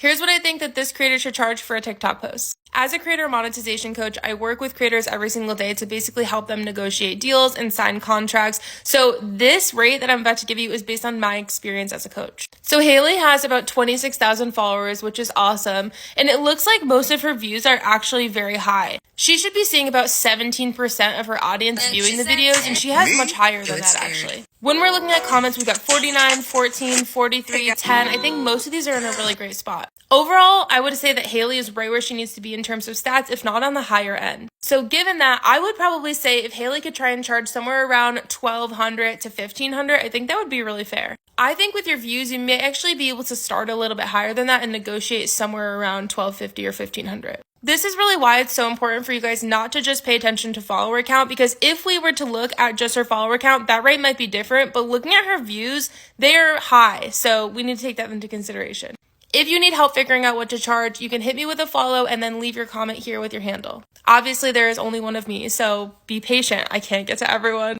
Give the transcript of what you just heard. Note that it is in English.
Here's what I think that this creator should charge for a TikTok post. As a creator monetization coach, I work with creators every single day to basically help them negotiate deals and sign contracts. So this rate that I'm about to give you is based on my experience as a coach. So Haley has about 26,000 followers, which is awesome. And it looks like most of her views are actually very high. She should be seeing about 17% of her audience viewing the videos, and she has much higher than that actually. When we're looking at comments, we've got 49, 14, 43, 10. I think most of these are in a really great spot. Overall, I would say that Haley is right where she needs to be in terms of stats, if not on the higher end. So given that, I would probably say if Haley could try and charge somewhere around $1,200 to $1,500, I think that would be really fair. I think with your views, you may actually be able to start a little bit higher than that and negotiate somewhere around $1,250 or $1,500. This is really why it's so important for you guys not to just pay attention to follower count, because if we were to look at just her follower count, that rate might be different, but looking at her views, they're high, so we need to take that into consideration. If you need help figuring out what to charge, you can hit me with a follow and then leave your comment here with your handle. Obviously, there is only one of me, so be patient. I can't get to everyone.